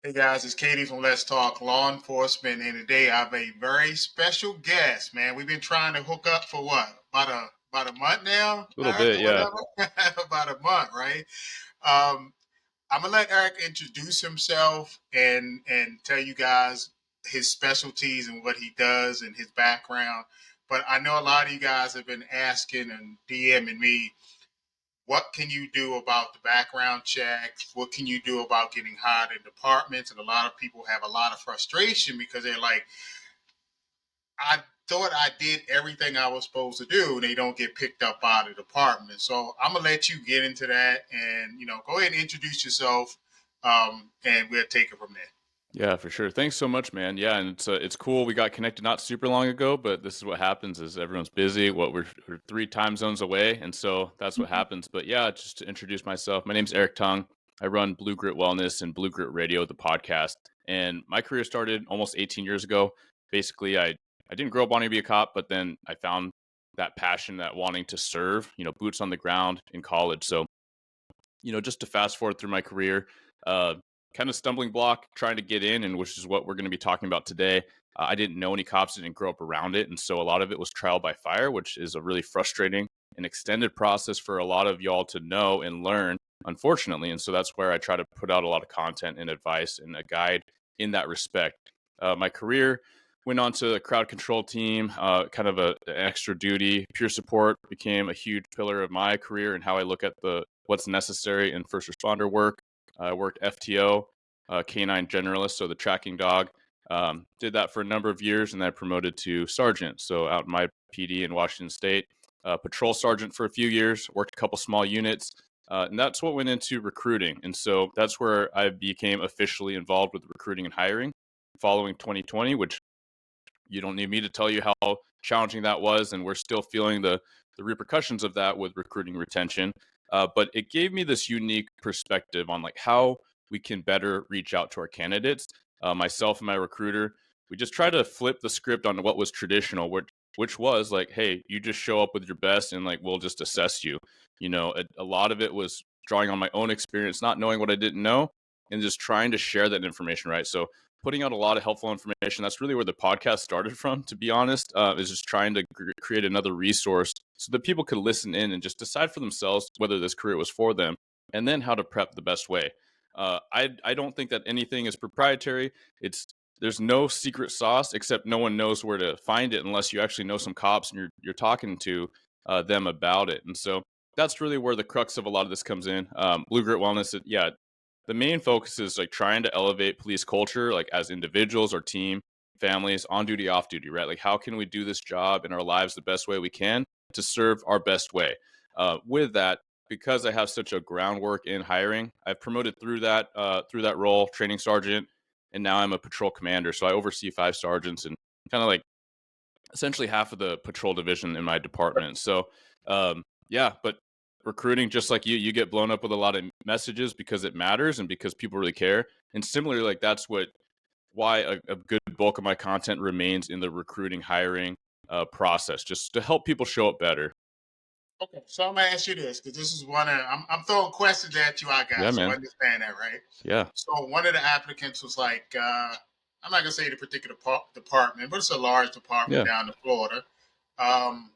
Hey guys, it's Katie from Let's Talk Law Enforcement, and today I have a very special guest. Man, we've been trying to hook up for what about a month now, A little Eric, bit, or yeah. whatever. About a month, right? Um, I'm gonna let Eric introduce himself and tell you guys his specialties and what he does and his background. But I know a lot of you guys have been asking and DMing me, what can you do about the background checks? What can you do about getting hired in departments? And a lot of people have a lot of frustration because they're like, I thought I did everything I was supposed to do, and they don't get picked up by the department. So I'm gonna let you get into that, and go ahead and introduce yourself, and we'll take it from there. Yeah, for sure. Thanks so much, man. Yeah, and it's cool. We got connected not super long ago, but this is what happens: is everyone's busy. We're 3 time zones away, and so that's what happens. But yeah, just to introduce myself, my name's Eric Tung. I run Blue Grit Wellness and Blue Grit Radio, the podcast. And my career started almost 18 years ago. Basically, I didn't grow up wanting to be a cop, but then I found that passion, that wanting to serve. Boots on the ground in college. So just to fast forward through my career, uh, kind of stumbling block trying to get in, and which is what we're going to be talking about today. I didn't know any cops, didn't grow up around it. And so a lot of it was trial by fire, which is a really frustrating and extended process for a lot of y'all to know and learn, unfortunately. And so that's where I try to put out a lot of content and advice and a guide in that respect. My career went on to the crowd control team, kind of an extra duty. Peer support became a huge pillar of my career and how I look at what's necessary in first responder work. I worked FTO, canine generalist, so the tracking dog. Did that for a number of years, and then I promoted to sergeant. So out in my PD in Washington State, patrol sergeant for a few years. Worked a couple small units, and that's what went into recruiting. And so that's where I became officially involved with recruiting and hiring, following 2020, which you don't need me to tell you how challenging that was, and we're still feeling the repercussions of that with recruiting retention. But it gave me this unique perspective on like how we can better reach out to our candidates. Myself and my recruiter, we just try to flip the script on what was traditional, which was like, hey, you just show up with your best, and like we'll just assess you. A lot of it was drawing on my own experience, not knowing what I didn't know, and just trying to share that information, right? So putting out a lot of helpful information. That's really where the podcast started from, to be honest, is just trying to create another resource so that people could listen in and just decide for themselves whether this career was for them, and then how to prep the best way. I don't think that anything is proprietary. It's There's no secret sauce, except no one knows where to find it unless you actually know some cops and you're talking to them about it. And so that's really where the crux of a lot of this comes in. Blue Grit Wellness, yeah, the main focus is like trying to elevate police culture, like as individuals or team, families, on duty, off duty, right? Like how can we do this job in our lives the best way we can to serve our best way? With that, because I have such a groundwork in hiring, I've promoted through that role, training sergeant, and now I'm a patrol commander. So I oversee 5 sergeants and kind of like essentially half of the patrol division in my department. So, yeah, but recruiting, just like you get blown up with a lot of messages because it matters and because people really care. And similarly, like that's why a good bulk of my content remains in the recruiting, hiring process, just to help people show up better. Okay, so I'm gonna ask you this because this is one of I'm throwing questions at you, I Yeah, got so man. understand that, right? Yeah. So one of the applicants was like, I'm not gonna say the particular department, but it's a large department Yeah. down in Florida. Um,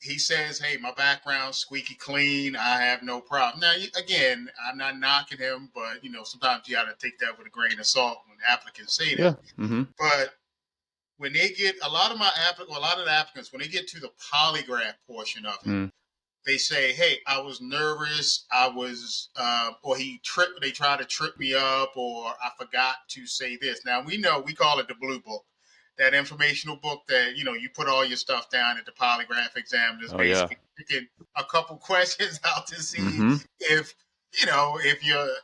he says, "Hey, my background's squeaky clean. I have no problem." Now, again, I'm not knocking him, but sometimes you got to take that with a grain of salt when applicants say Yeah. that. Mm-hmm. But when they get a lot of the applicants, when they get to the polygraph portion of it, Mm. they say, "Hey, I was nervous. I was, or he tripped. They tried to trip me up, or I forgot to say this." Now we call it the blue book, that informational book that you put all your stuff down at the polygraph exam. Just Oh, yeah. basically picking a couple questions out to see Mm-hmm. if if you're,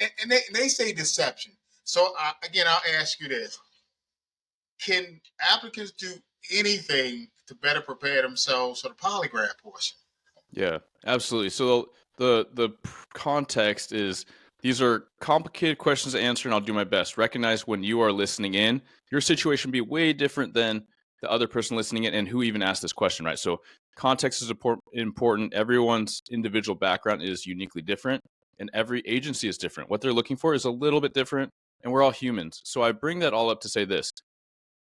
and they say deception. So again, I'll ask you this: can applicants do anything to better prepare themselves for the polygraph portion? Yeah, absolutely. So context is these are complicated questions to answer, and I'll do my best. Recognize when you are listening in, your situation be way different than the other person listening in, and who even asked this question, right? So context is important. Everyone's individual background is uniquely different, and every agency is different. What they're looking for is a little bit different. and we're all humans. So I bring that all up to say this: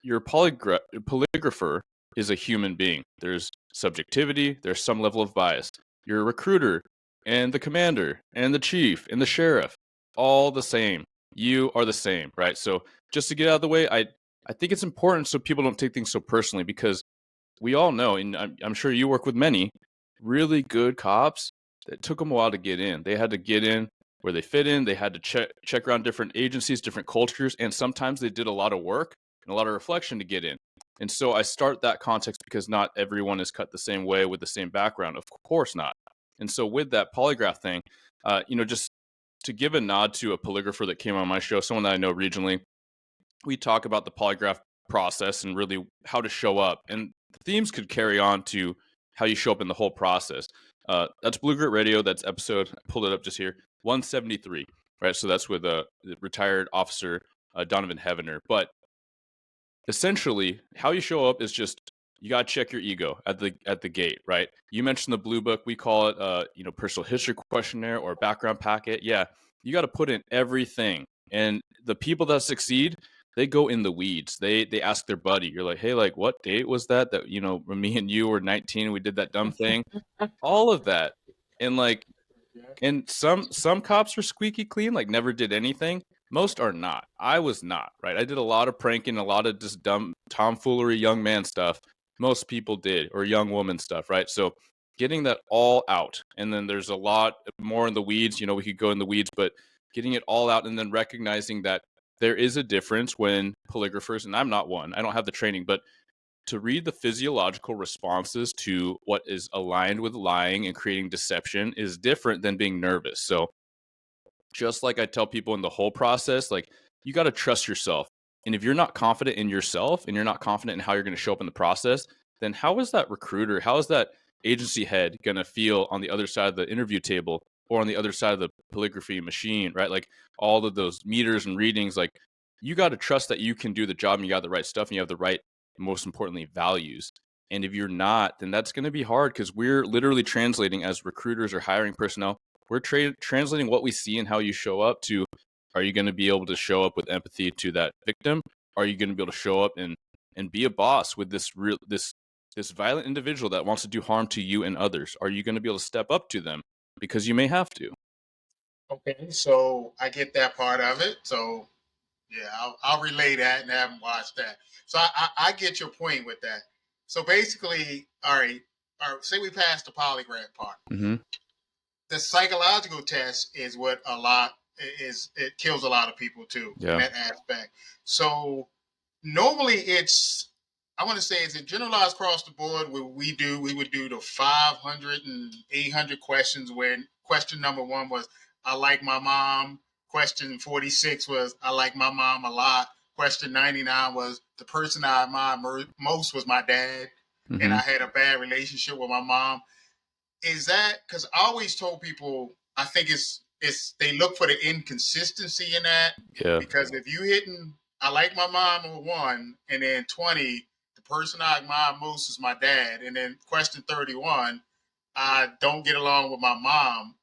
your polygrapher is a human being. There's subjectivity, there's some level of bias. Your recruiter and the commander and the chief and the sheriff, all the same. You are the same, right? So just to get out of the way, I think it's important so people don't take things so personally, because we all know, and I'm sure you work with many really good cops that took them a while to get in. They had to get in where they fit in. They had to check around different agencies, different cultures, and sometimes they did a lot of work and a lot of reflection to get in. And so I start that context because not everyone is cut the same way with the same background. Of course not. And so with that polygraph thing, just to give a nod to a polygrapher that came on my show, someone that I know regionally, we talk about the polygraph process and really how to show up. And the themes could carry on to how you show up in the whole process. That's Blue Grit Radio. That's episode, I pulled it up just here, 173, right? So that's with retired officer Donovan Heavener. But essentially, how you show up is just you got to check your ego at the gate, right? You mentioned the blue book. We call it personal history questionnaire or background packet. Yeah, you got to put in everything. And the people that succeed, they go in the weeds. They ask their buddy. You're like, hey, like, what date was that when me and you were 19 and we did that dumb thing? All of that. And like, and some cops are squeaky clean, like never did anything. Most are not. I was not, right? I did a lot of pranking, a lot of just dumb tomfoolery, young man stuff. Most people did, or young woman stuff, right? So getting that all out. And then there's a lot more in the weeds. We could go in the weeds, but getting it all out and then recognizing that there is a difference when polygraphers, and I'm not one, I don't have the training, but to read the physiological responses to what is aligned with lying and creating deception is different than being nervous. So just like I tell people in the whole process, like, you got to trust yourself. And if you're not confident in yourself and you're not confident in how you're going to show up in the process, then how is that recruiter, how is that agency head going to feel on the other side of the interview table or on the other side of the polygraphy machine, right? Like all of those meters and readings, like, you got to trust that you can do the job and you got the right stuff and you have the right, most importantly, values. And if you're not, then that's going to be hard, because we're literally translating as recruiters or hiring personnel. We're translating what we see and how you show up to, are you going to be able to show up with empathy to that victim? Are you going to be able to show up and be a boss with this violent individual that wants to do harm to you and others? Are you going to be able to step up to them? Because you may have to. Okay, so I get that part of it. So yeah, I'll relay that and haven't watched that. So I get your point with that. So basically, all right. Say we passed the polygraph part. Mm-hmm. The psychological test is what a lot is. It kills a lot of people too in Yeah. that aspect. So normally it's, I want to say, is it generalized across the board where we would do the 500 and 800 questions, where question number one was I like my mom, question 46 was I like my mom a lot, question 99 was the person I admire most was my dad, and Mm-hmm. I had a bad relationship with my mom. Is that because I always told people I think it's they look for the inconsistency in that, Yeah. because if you hitting I like my mom on one and then 20, the person I admire most is my dad, and then question 31, I don't get along with my mom.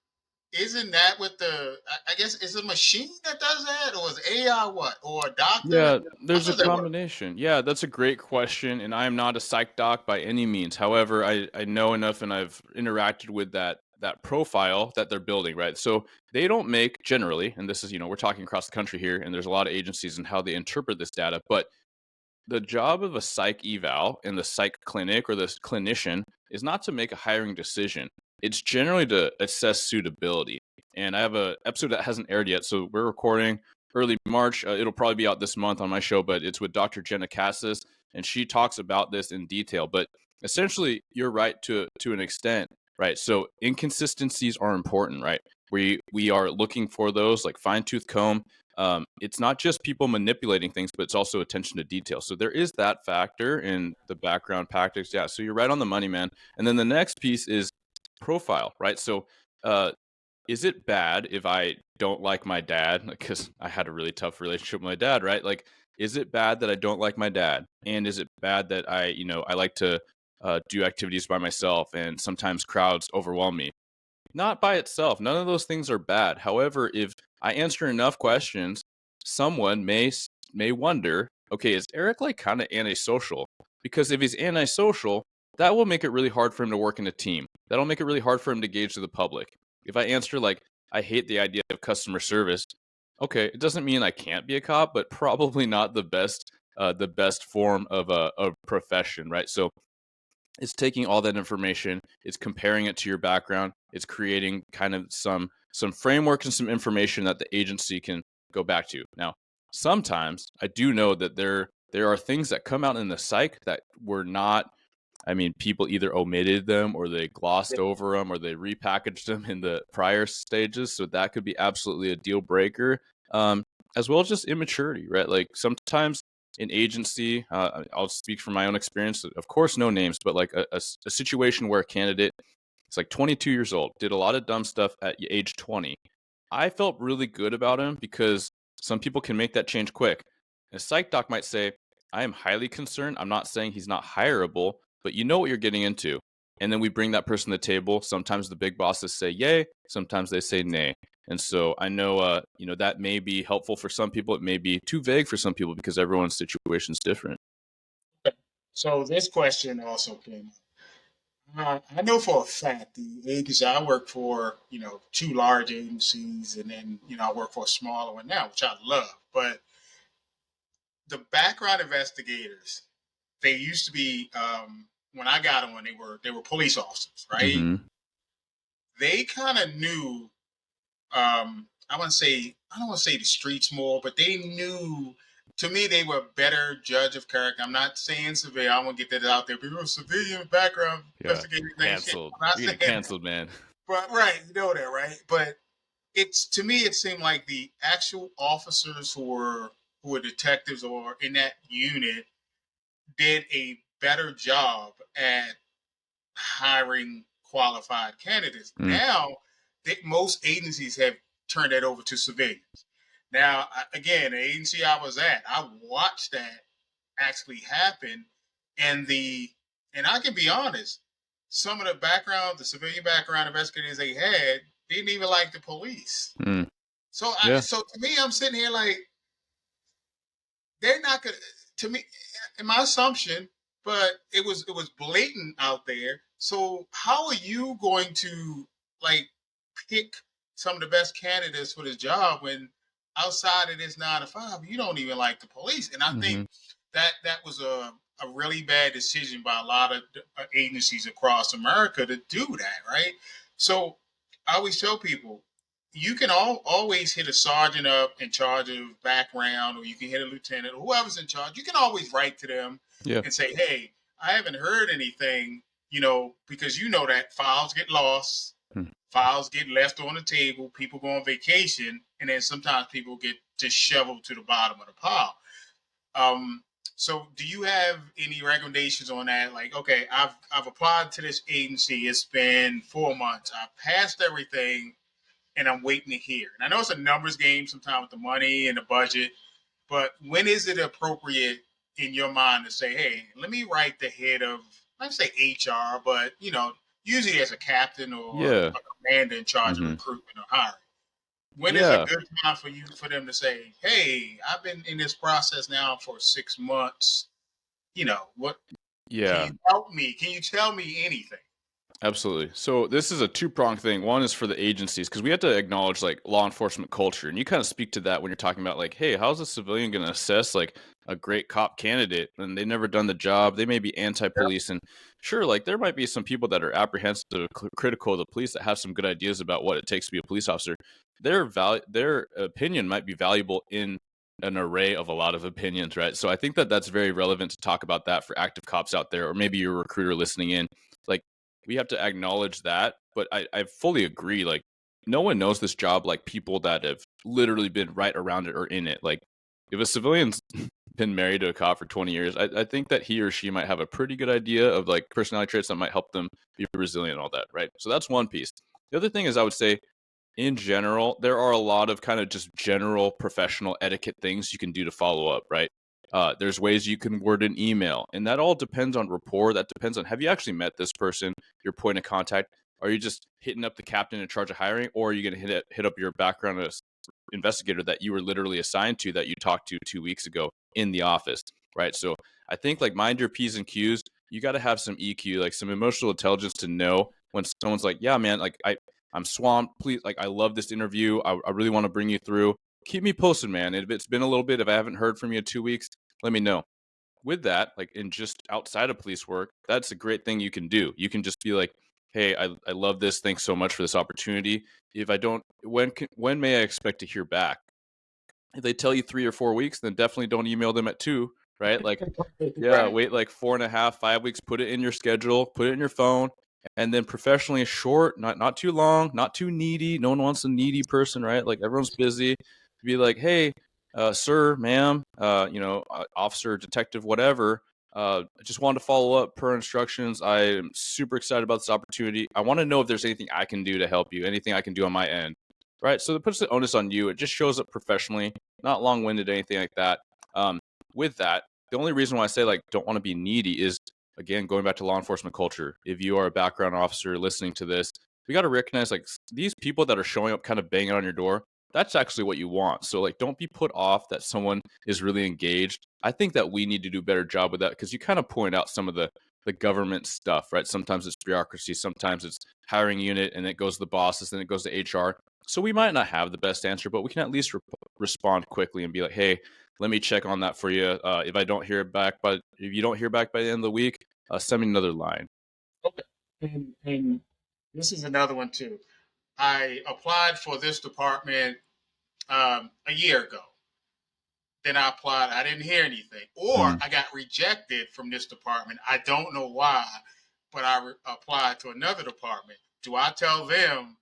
Isn't that what I guess is a machine that does that, or is AI what, or a doctor? Yeah, How there's a does that work? combination. Yeah, that's a great question, and I am not a psych doc by any means. However, I know enough, and I've interacted with that profile that they're building, right? So they don't make generally, and this is, we're talking across the country here, and there's a lot of agencies and how they interpret this data, but the job of a psych eval in the psych clinic or the clinician is not to make a hiring decision. It's generally to assess suitability. And I have a episode that hasn't aired yet, so we're recording early March. It'll probably be out this month on my show, but it's with Dr. Jenna Cassis, and she talks about this in detail. But essentially, you're right to an extent, right? So inconsistencies are important, right? We are looking for those, like fine tooth comb. It's not just people manipulating things, but it's also attention to detail. So there is that factor in the background tactics. Yeah, so you're right on the money, man. And then the next piece is profile, right? So uh, is it bad if I don't like my dad? Because I had a really tough relationship with my dad, right? Like, is it bad that I don't like my dad? And is it bad that I like to do activities by myself and sometimes crowds overwhelm me? Not by itself. None of those things are bad. However, if I answer enough questions someone may wonder, okay, is Eric like kind of antisocial? Because if he's antisocial, that will make it really hard for him to work in a team. That'll make it really hard for him to gauge to the public. If I answer like, I hate the idea of customer service, okay, it doesn't mean I can't be a cop, but probably not the best form of a profession, right? So it's taking all that information, it's comparing it to your background, it's creating kind of some framework and some information that the agency can go back to. Now, sometimes I do know that there are things that come out in the psych that were not, I mean, people either omitted them or they glossed over them or they repackaged them in the prior stages. So that could be absolutely a deal breaker, um, as well as just immaturity, right? Like sometimes an agency, I'll speak from my own experience, of course, no names, but like a situation where a candidate is like 22 years old, did a lot of dumb stuff at age 20. I felt really good about him because some people can make that change quick. A psych doc might say, I am highly concerned. I'm not saying he's not hireable, but you know what you're getting into. And then we bring that person to the table. Sometimes the big bosses say yay, sometimes they say nay. And so I know, that may be helpful for some people. It may be too vague for some people because everyone's situation is different. So this question also came up. I know for a fact the agency I work for, two large agencies, and then I work for a smaller one now, which I love. But the background investigators, they used to be when I got them when they were police officers, right? Mm-hmm. They kind of knew. I don't want to say the streets more, but they knew. To me, they were a better judge of character. I'm not saying civilian. I want to get that out there. People civilian background Yeah. investigators ain't shit. Canceled. I'm not You're getting saying that. canceled, man. But right, you know that, right? But it's to me, it seemed like the actual officers who were detectives or in that unit did a better job at hiring qualified candidates. Mm, Now, most agencies have turned that over to civilians. Now, again, the agency I was at, I watched that actually happen, and and I can be honest, some of the civilian background investigators they had didn't even like the police. mm, So yeah. so to me, I'm sitting here like they're not gonna. To me, in my assumption, but it was blatant out there. So how are you going to like pick some of the best candidates for this job when outside of this 9 to 5 you don't even like the police? And I think Mm-hmm. that was a really bad decision by a lot of agencies across America to do that, right? So I always tell people you can always hit a sergeant up in charge of background, or you can hit a lieutenant or whoever's in charge. You can always write to them Yeah. and say, hey, I haven't heard anything, because that files get lost, Mm, files get left on the table, people go on vacation, and then sometimes people get just shoveled to the bottom of the pile. Um, so do you have any recommendations on that? Like, okay, I've applied to this agency. It's been 4 months. I passed everything and I'm waiting to hear. And I know it's a numbers game sometimes with the money and the budget, but when is it appropriate in your mind to say, hey, let me write the head of, let's say HR, but usually as a captain or yeah. a commander in charge of Mm-hmm. recruitment or hiring. When is a Yeah. good time for them to say, hey, I've been in this process now for 6 months. What can Yeah. you help me? Can you tell me anything? Absolutely. So this is a two-pronged thing. One is for the agencies because we have to acknowledge like law enforcement culture, and you kind of speak to that when you're talking about like, hey, how's a civilian going to assess like a great cop candidate and they've never done the job? They may be anti-police, and sure, like there might be some people that are apprehensive, critical of the police that have some good ideas about what it takes to be a police officer. Their opinion might be valuable in an array of a lot of opinions, right? So I think that that's very relevant to talk about that for active cops out there, or maybe you're a recruiter listening in. Like we have to acknowledge that, but I fully agree. Like, no one knows this job like people that have literally been right around it or in it. Like, if a civilian's been married to a cop for 20 years, I think that he or she might have a pretty good idea of like personality traits that might help them be resilient and all that, right? So that's one piece. The other thing is, I would say, in general, there are a lot of kind of just general professional etiquette things you can do to follow up, right? There's ways you can word an email, and that all depends on rapport. That depends on have you actually met this person, your point of contact. Are you just hitting up the captain in charge of hiring, or are you going to hit up your background investigator that you were literally assigned to that you talked to 2 weeks ago in the office, right? So I think like mind your P's and Q's. You got to have some EQ, like some emotional intelligence to know when someone's like, yeah, man, like I'm swamped. Please, like I love this interview. I really want to bring you through. Keep me posted, man. If it's been a little bit, if I haven't heard from you in 2 weeks, let me know. With that, like in just outside of police work, that's a great thing you can do. You can just be like, hey, I love this. Thanks so much for this opportunity. If I don't, when may I expect to hear back? If they tell you 3 or 4 weeks, then definitely don't email them at 2, right? Like, yeah, Right. wait like 4.5, 5 weeks, put it in your schedule, put it in your phone, and then professionally short, not too long, not too needy. No one wants a needy person, right? Like everyone's busy. Be like, hey, sir, ma'am, officer, detective, whatever. I just wanted to follow up per instructions. I am super excited about this opportunity. I want to know if there's anything I can do to help you, anything I can do on my end, right? So it puts the onus on you. It just shows up professionally, not long-winded, anything like that. With that, the only reason why I say like don't want to be needy is again going back to law enforcement culture. If you are a background officer listening to this, we got to recognize like these people that are showing up kind of banging on your door, that's actually what you want. So like don't be put off that someone is really engaged. I think that we need to do a better job with that because you kind of point out some of the government stuff, right? Sometimes it's bureaucracy, sometimes it's hiring unit and it goes to the bosses, then it goes to HR. So we might not have the best answer, but we can at least respond quickly and be like, hey, let me check on that for you. If I don't hear back, but if you don't hear back by the end of the week, send me another line. Okay. And this is another one too. I applied for this department a year ago. Then I applied. I didn't hear anything, or Mm, I got rejected from this department. I don't know why, but I applied to another department. Do I tell them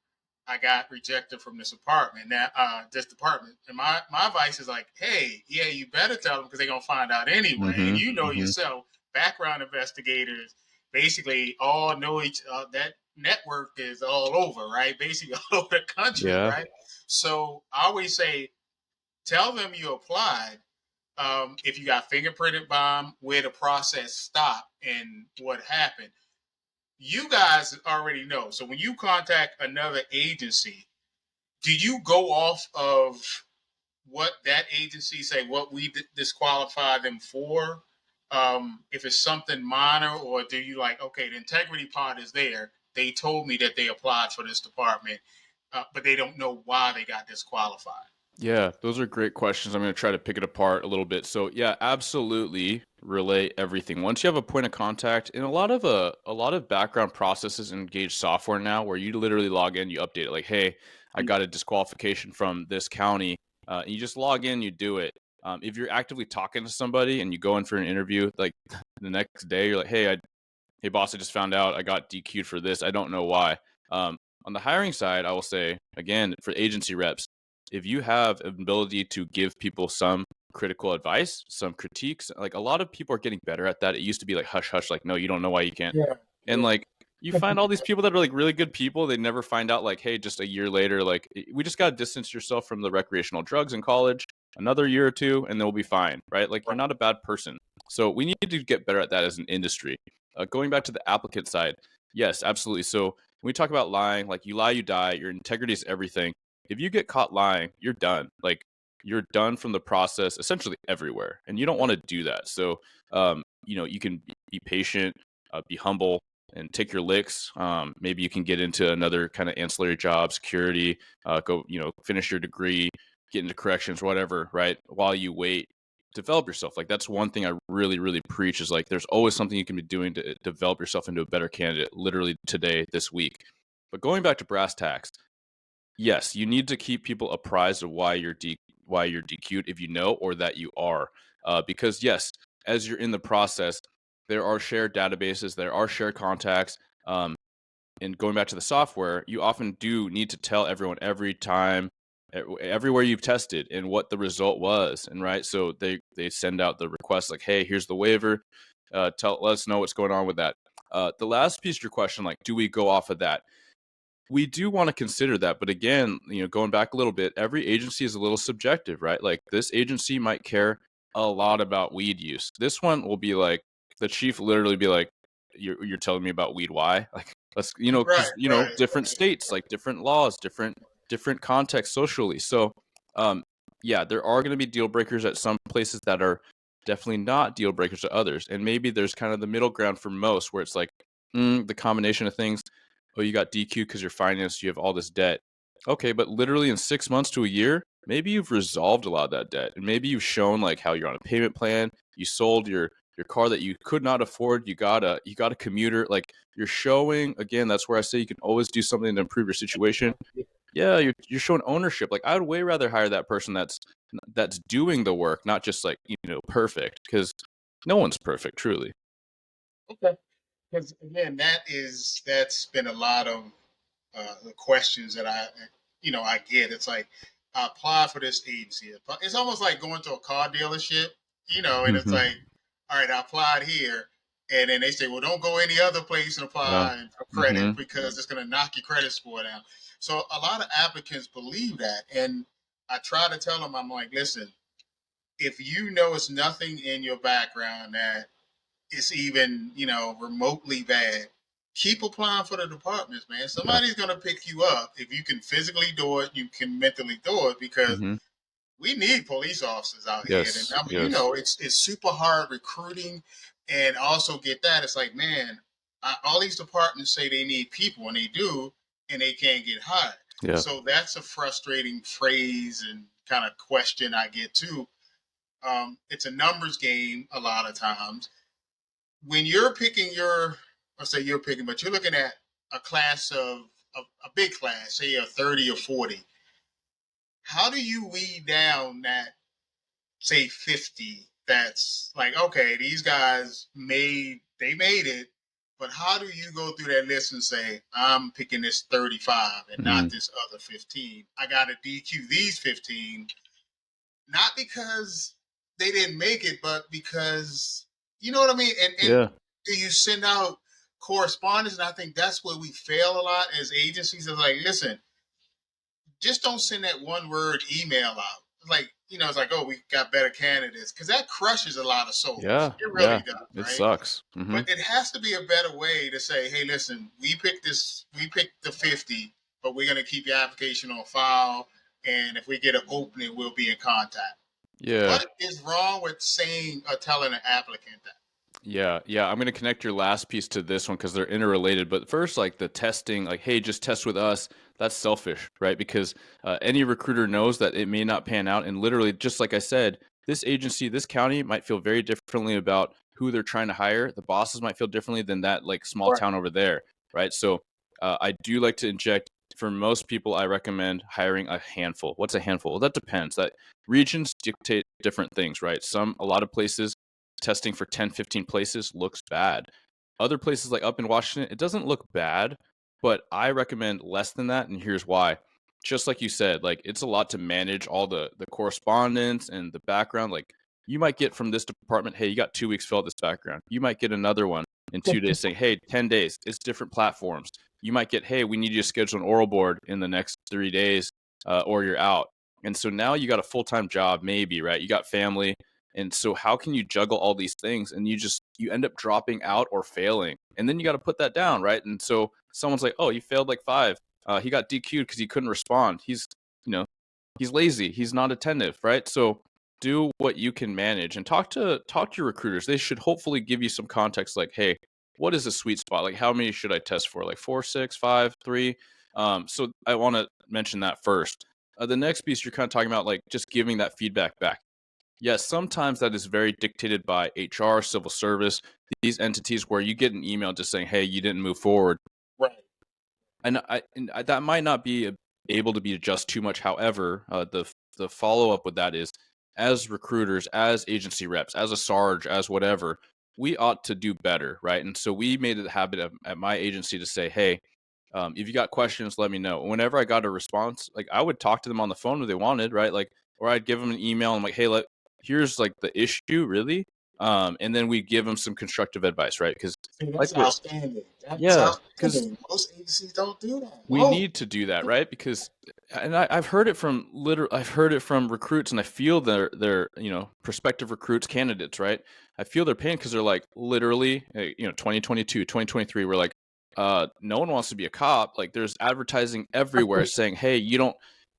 I got rejected from this apartment now? This department, and my advice is like, hey, yeah, you better tell them because they're gonna find out anyway. And mm-hmm, you know mm-hmm. yourself, background investigators basically all know each. That network is all over, right? Basically all over the country, Yeah, right? So I always say tell them you applied. If you got fingerprinted by them, where the process stopped and what happened. You guys already know. So when you contact another agency, do you go off of what that agency say, what we disqualify them for? If it's something minor, or do you like, okay, the integrity part is there. They told me that they applied for this department, but they don't know why they got disqualified. yeah, those are great questions. I'm going to try to pick it apart a little bit. So, yeah, absolutely relay everything. Once you have a point of contact, and a lot of background processes engage software now, where you literally log in, you update it. Like, hey, I got a disqualification from this county. And you just log in, you do it. If you're actively talking to somebody and you go in for an interview, like the next day, you're like, hey boss, I just found out I got DQ'd for this. I don't know why. On the hiring side, I will say again for agency reps, if you have an ability to give people some critical advice, some critiques, like a lot of people are getting better at that. It used to be like hush hush, like no, you don't know why you can't. Yeah, And yeah, like you find all these people that are like really good people, they never find out like, hey, just a year later, like we just gotta distance yourself from the recreational drugs in college, another year or two, and then we'll be fine, right? Like you're right. not a bad person. So we need to get better at that as an industry. Going back to the applicant side, yes, absolutely. So when we talk about lying, like you lie, you die. Your integrity is everything. If you get caught lying, you're done. Like you're done from the process, essentially everywhere, and you don't want to do that. So, you can be patient, be humble, and take your licks. Maybe you can get into another kind of ancillary job, security. Go, finish your degree, get into corrections, whatever. Right while you wait, develop yourself. Like that's one thing I really, really preach is like there's always something you can be doing to develop yourself into a better candidate. Literally today, this week. But going back to brass tacks, yes, you need to keep people apprised of why you're DQ'd if you know or that you are, because yes, as you're in the process, there are shared databases, there are shared contacts. And going back to the software, you often do need to tell everyone every time, everywhere you've tested and what the result was, and right. So they send out the request like, hey, here's the waiver. Let us know what's going on with that. The last piece of your question, like, do we go off of that? We do want to consider that, but again, going back a little bit, every agency is a little subjective, right? Like this agency might care a lot about weed use. This one will be like the chief literally be like, you're telling me about weed, why? Like let's, Right, because right, different right. states, like different laws, different context socially. So Um, yeah, there are going to be deal breakers at some places that are definitely not deal breakers to others, and maybe there's kind of the middle ground for most, where it's like the combination of things. Oh, you got DQ because you're financed, you have all this debt. Okay, but literally in 6 months to a year, maybe you've resolved a lot of that debt, and maybe you've shown like how you're on a payment plan. You sold your car that you could not afford. You got a commuter. Like you're showing again. That's where I say you can always do something to improve your situation. Yeah, you're showing ownership. Like I would way rather hire that person that's doing the work, not just like perfect, because no one's perfect, truly. Okay. Because again, that's been a lot of the questions that I get. It's like I apply for this agency. It's almost like going to a car dealership, and it's Hmm. like, all right, I applied here, and then they say, well, don't go any other place and Yeah. apply for credit Hmm. because it's going to knock your credit score down. So a lot of applicants believe that, and I try to tell them, I'm like, listen, if you know it's nothing in your background that it's even remotely bad, keep applying for the departments, man. Yeah. Somebody's gonna pick you up if you can physically do it, you can mentally do it, because Hmm. we need police officers out here. And Yes. Yes. it's super hard recruiting, and also get that it's like, man, all these departments say they need people, and they do, and they can't get hired. Yeah. So that's a frustrating phrase and kind of question I get too. It's a numbers game a lot of times when you're picking let's say you're picking, but you're looking at a class of a big class, say a 30 or 40. How do you weed down that, say, 50? That's like, okay, these guys made it, but how do you go through that list and say, I'm picking this 35 and Hmm. not this other 15? I got to DQ these 15, not because they didn't make it, but because you know what I mean. And Yeah. do you send out correspondence? And I think that's where we fail a lot as agencies. Is like, listen, just don't send that one word email out. Like, it's like, oh, we got better candidates, because that crushes a lot of souls. Yeah. It really Yeah. does, It right? sucks. Hmm. But it has to be a better way to say, hey, listen, we picked the 50, but we're gonna keep your application on file, and if we get an opening, we'll be in contact. Yeah. What is wrong with saying or telling an applicant that? Yeah, yeah. I'm gonna connect your last piece to this one because they're interrelated. But first, like the testing, like, hey, just test with us. That's selfish, right? Because any recruiter knows that it may not pan out, and literally, just like I said, this agency, this county might feel very differently about who they're trying to hire. The bosses might feel differently than that like small Right. town over there, right? So I do like to inject. For most people, I recommend hiring a handful. What's a handful? Well, that depends. That regions dictate different things, right? A lot of places testing for 10, 15 places looks bad. Other places like up in Washington, it doesn't look bad, but I recommend less than that, and here's why. Just like you said, like it's a lot to manage all the correspondence and the background. Like you might get from this department, hey, you got 2 weeks to fill out this background. You might get another one in 2 days saying, hey, 10 days. It's different platforms. You might get, hey, we need you to schedule an oral board in the next 3 days, or you're out. And so now you got a full time job, maybe, right? You got family, and so how can you juggle all these things and you end up dropping out or failing. And then you got to put that down, right? And so someone's like, "Oh, he failed like 5. He got DQ'd because he couldn't respond. You know, he's lazy. He's not attentive, right?" So do what you can manage and talk to your recruiters. They should hopefully give you some context like, "Hey, what is a sweet spot? Like how many should I test for? Like 4, 6, 5, 3?" So I want to mention that first. The next piece you're kind of talking about like just giving that feedback back. Yes, sometimes that is very dictated by HR, civil service, these entities where you get an email just saying, "Hey, you didn't move forward." Right. That might not be able to be adjusted too much. However, the follow up with that is, as recruiters, as agency reps, as a sarge, as whatever, we ought to do better, right? And so we made it a habit at my agency to say, "Hey, if you got questions, let me know." Whenever I got a response, like I would talk to them on the phone if they wanted, right? Like, or I'd give them an email. And I'm like, "Hey, here's like the issue, really," and then we give them some constructive advice, right? Because See, like that's we're outstanding. That's yeah, because outstanding. Most agencies don't do that. we Whoa. need to do that, right? Because and I've heard it from I've heard it from recruits, and I feel their prospective recruits, candidates, right? I feel their pain because they're like literally, 2022, 2023. We're like, no one wants to be a cop. Like there's advertising everywhere saying, hey, you don't.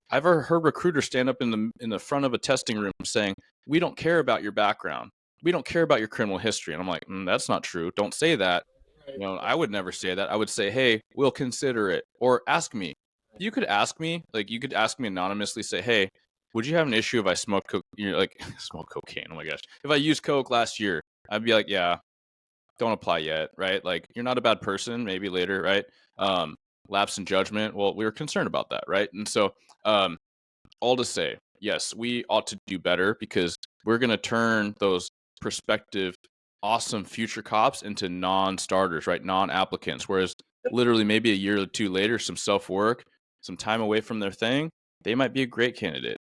I've heard recruiters stand up in the front of a testing room saying, "We don't care about your background. We don't care about your criminal history." And I'm like, "That's not true. Don't say that." Right, You know, I would never say that. I would say, "Hey, we'll consider it," or ask me. You could ask me, like you could ask me anonymously, say, "Hey, would you have an issue if I smoked coke? You know, like smoke cocaine? Oh my gosh! If I used coke last year, I'd be like, yeah, don't apply yet, right? Like you're not a bad person, maybe later, right? Um, Lapse in judgment. Well, we were concerned about that, right? And so, um, all to say, yes, we ought to do better because we're going to turn those prospective, awesome future cops into non-starters, right? Non-applicants. Whereas, literally, maybe a year or two later, some self-work, some time away from their thing, they might be a great candidate.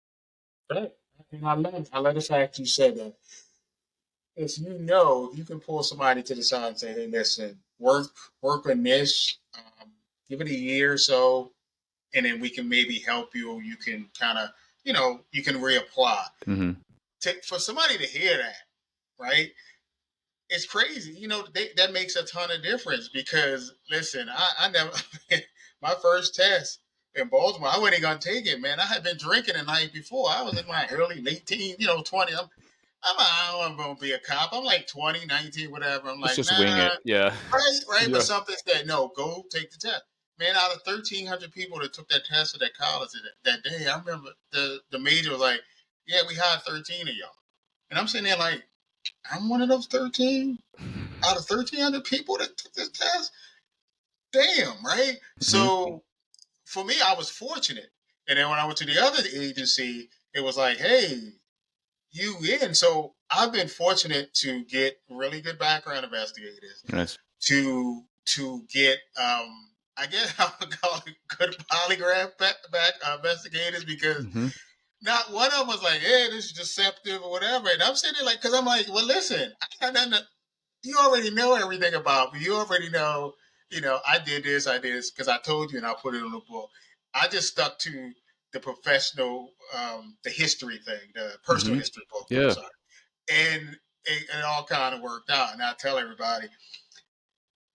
right. And I love the fact you said that. If you can pull somebody to the side and say, "Hey, listen, work on this. Give it a year or so, and then we can maybe help you. You can kind of, you can reapply." Hmm. For somebody to hear that, right? It's crazy. That makes a ton of difference because listen, I never my first test in Baltimore, I wasn't gonna take it, man. I had been drinking the night before. I was in my early late teens, 20. I'm gonna be a cop. I'm like 20, 19, whatever. I'm Let's like, just wing nah, it. Yeah. right. But Yeah. something said, no, go take the test. Man, out of 1,300 people that took that test at that college that day, I remember the major was like, yeah, we hired 13 of y'all. And I'm sitting there like, I'm one of those 13 out of 1,300 people that took this test. Damn, right? Hmm. So for me, I was fortunate. And then when I went to the other agency, it was like, hey, you in. So I've been fortunate to get really good background investigators, Nice. to get I guess I would call it good polygraph investigators because Hmm. not one of them was like, "Hey, this is deceptive" or whatever. And I'm sitting there like, because I'm like, well, listen, I got nothing you already know everything about me. You already know, I did this because I told you and I put it on the book. I just stuck to the professional, the history thing, the personal Hmm. history book. I'm Yeah. sorry. And it all kind of worked out. And I tell everybody,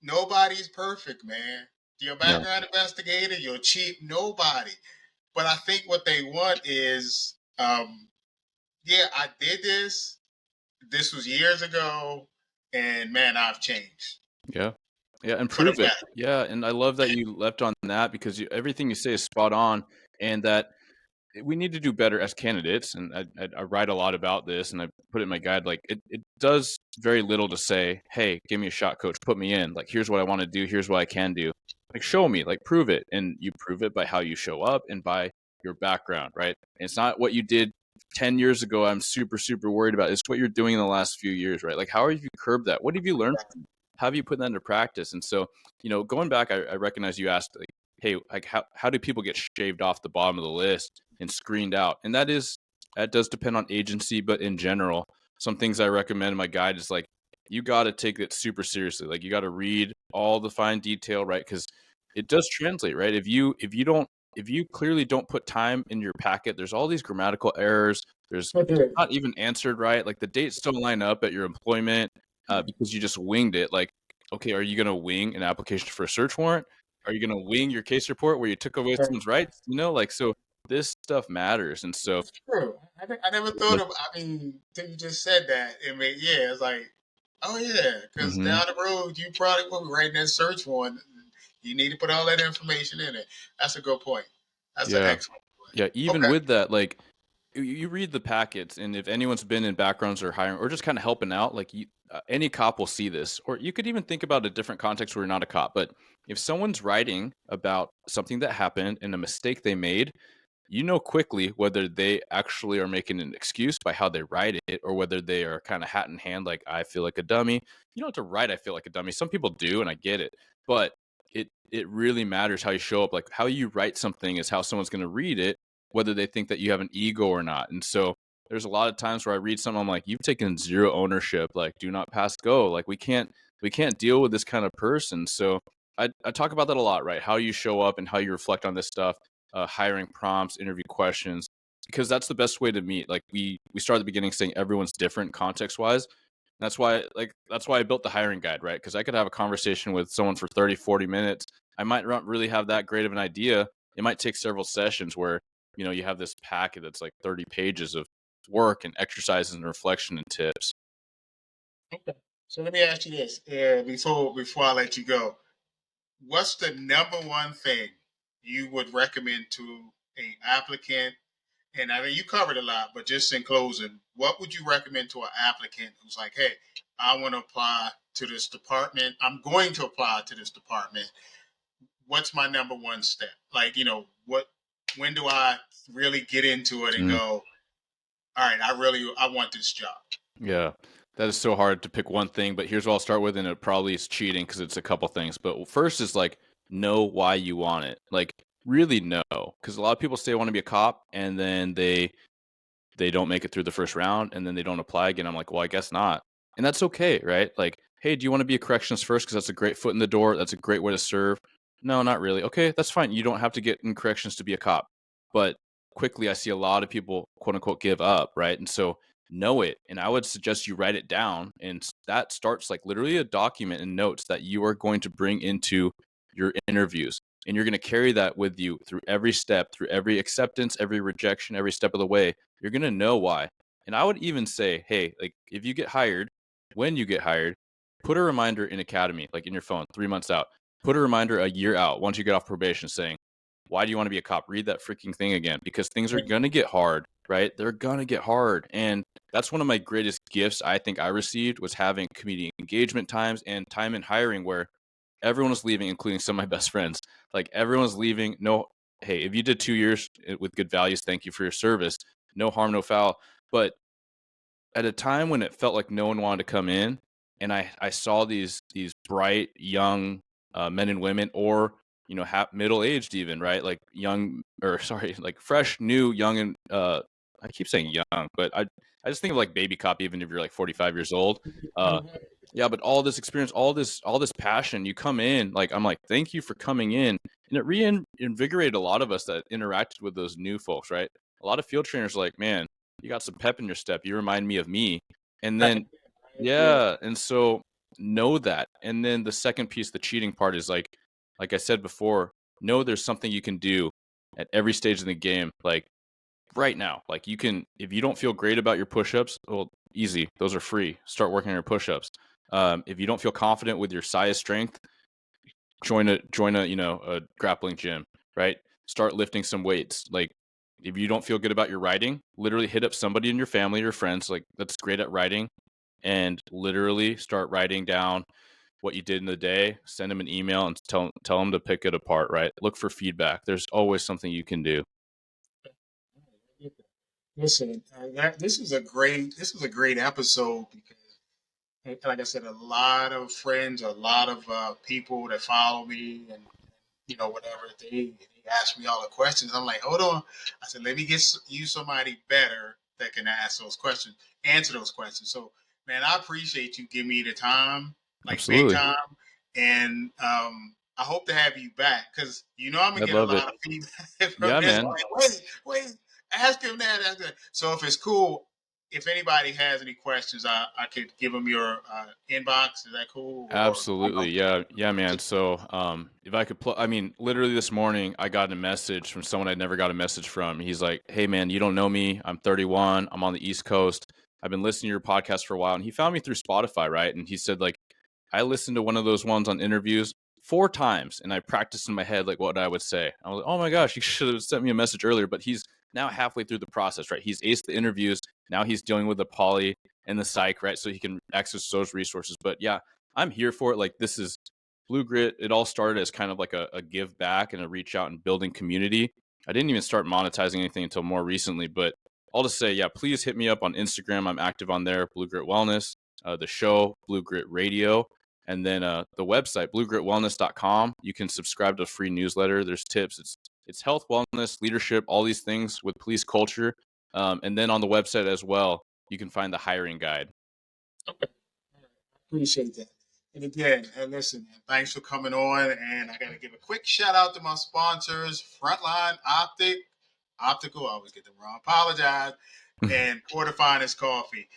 nobody's perfect, man. Your No. background investigator, your chief, nobody. But I think what they want is, yeah, I did this. This was years ago, and man, I've changed Yeah. Yeah, and for the prove it. better. Yeah, and I love that you left on that because everything you say is spot on, and that we need to do better as candidates. And I write a lot about this, and I put it in my guide. Like it does very little to say, "Hey, give me a shot, coach. Put me in. Like here's what I want to do. Here's what I can do. Like show me. Like prove it." And you prove it by how you show up and by your background, right? And it's not what you did 10 years ago. I'm super worried about. It's what you're doing in the last few years, right? Like how have you curbed that? What have you learned? How have you put that into practice? And so, going back, I recognize you asked, like, hey, like how do people get shaved off the bottom of the list and screened out? And that does depend on agency, but in general, some things I recommend in my guide is like you got to take it super seriously. Like you got to read all the fine detail, right? Because it does translate, right? If you clearly don't put time in your packet, there's all these grammatical errors. There's not even answered right. Like the dates don't line up at your employment because you just winged it. Like, okay, are you going to wing an application for a search warrant? Are you going to wing your case report where you took away someone's rights? Like so this stuff matters, and so It's true. I never thought of. I mean, till you just said that, yeah, it's like, oh yeah, because mhm, down the road you probably will be writing that search warrant. You need to put all that information in it. That's a good point. That's an yeah, excellent point. yeah. Even Okay. with that, like you read the packets, and if anyone's been in backgrounds or hiring or just kind of helping out, like any cop will see this, or you could even think about a different context where you're not a cop. But if someone's writing about something that happened and a mistake they made, you know quickly whether they actually are making an excuse by how they write it or whether they are kind of hat in hand, like, I feel like a dummy. You don't have to write, I feel like a dummy. Some people do, and I get it. But it really matters how you show up. Like how you write something is how someone's going to read it, whether they think that you have an ego or not. And so there's a lot of times where I read something, I'm like, you've taken zero ownership. Like, do not pass go. Like we can't deal with this kind of person. So I talk about that a lot, right? How you show up and how you reflect on this stuff, hiring prompts, interview questions, because that's the best way to meet. Like we start at the beginning saying everyone's different context wise. That's why I built the hiring guide, right? Because I could have a conversation with someone for 30, 40 minutes. I might not really have that great of an idea. It might take several sessions where you have this packet that's like 30 pages of work and exercises and reflection and tips. Okay. So let me ask you this, before I let you go. What's the number one thing you would recommend to a applicant? And I mean, you covered a lot, but just in closing, what would you recommend to an applicant who's like, "Hey, I want to apply to this department. I'm going to apply to this department. What's my number one step? Like, when do I really get into it and Mm, go, all right, I want this job." yeah. That is so hard to pick one thing, but here's what I'll start with, and it probably is cheating because it's a couple things. But first is like know why you want it. Like really know, because a lot of people say I want to be a cop, and then they don't make it through the first round and then they don't apply again. I'm like, well, I guess not. And that's okay, right? Like, hey, do you want to be a corrections first? Because that's a great foot in the door. That's a great way to serve. No, not really. Okay, that's fine. You don't have to get in corrections to be a cop. But quickly, I see a lot of people, quote unquote, give up, right? And so know it. And I would suggest you write it down. And that starts like literally a document and notes that you are going to bring into your interviews. And you're going to carry that with you through every step, through every acceptance, every rejection, every step of the way. You're going to know why. And I would even say, hey, like if you get hired, when you get hired, put a reminder in Academy, like in your phone, 3 months out. Put a reminder a year out once you get off probation saying, why do you want to be a cop? Read that freaking thing again because things are going to get hard, right? They're going to get hard. And that's one of my greatest gifts I think I received was having community engagement times and time in hiring where everyone was leaving, including some of my best friends. Like everyone's leaving. No, hey, if you did 2 years with good values, thank you for your service. No harm, no foul. But at a time when it felt like no one wanted to come in, and I saw these bright young men and women, or middle aged even, right? Like young, or sorry, like fresh, new, young, and I keep saying young, but I just think of like baby cop, even if you're like 45 years old. Uh, yeah, but all this experience, all this passion, you come in, like I'm like, thank you for coming in, and it reinvigorated a lot of us that interacted with those new folks, right? A lot of field trainers are like, man, you got some pep in your step. You remind me of me. And Right. then, yeah. And so know that. And then the second piece, the cheating part is like I said before, know there's something you can do at every stage of the game. Like right now, like you can, if you don't feel great about your push-ups, well, easy. Those are free. Start working on your push-ups. If you don't feel confident with your size strength, join a a grappling gym, right? Start lifting some weights. Like if you don't feel good about your writing, literally hit up somebody in your family or friends like that's great at writing and literally start writing down what you did in the day, send them an email and tell them to pick it apart, right? Look for feedback. There's always something you can do. Listen, this was a great episode because, like I said, a lot of friends, a lot of people that follow me, and whatever they ask me all the questions. I'm like, hold on. I said, let me get you somebody better that can ask those questions, answer those questions. So, man, I appreciate you giving me the time, like big Absolutely. time, and I hope to have you back because I'm gonna I'd get a love it. lot of feedback from Yeah, this. man. Like, wait, ask him that, ask that. So if it's cool, if anybody has any questions, I could give them your inbox. Is that cool? Or Absolutely. Yeah. Yeah, man. So, if I could I mean, literally this morning I got a message from someone I'd never got a message from. He's like, "Hey man, you don't know me. I'm 31. I'm on the East Coast. I've been listening to your podcast for a while." And he found me through Spotify, right? And he said like, "I listened to one of those ones on interviews 4 times and I practiced in my head like what I would say." I was like, "Oh my gosh, you should have sent me a message earlier." But he's now halfway through the process, right? He's aced the interviews. Now he's dealing with the poly and the psych, right? So he can access those resources. But yeah, I'm here for it. Like this is Blue Grit. It all started as kind of like a give back and a reach out and building community. I didn't even start monetizing anything until more recently, but I'll just say, yeah, please hit me up on Instagram. I'm active on there, Blue Grit Wellness, the show, Blue Grit Radio, and then the website, bluegritwellness.com. You can subscribe to a free newsletter. There's tips. It's health, wellness, leadership, all these things with police culture. And then on the website as well, you can find the hiring guide. okay. Appreciate that. And again, listen, man, thanks for coming on. And I got to give a quick shout out to my sponsors, Frontline Optical. I always get them wrong. Apologize. And Porter Finest Coffee.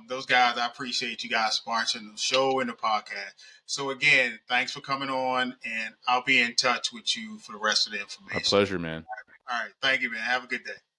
Those guys, I appreciate you guys sponsoring the show and the podcast. So again, thanks for coming on, and I'll be in touch with you for the rest of the My information. pleasure, man. All right. Thank you, man. Have a good day.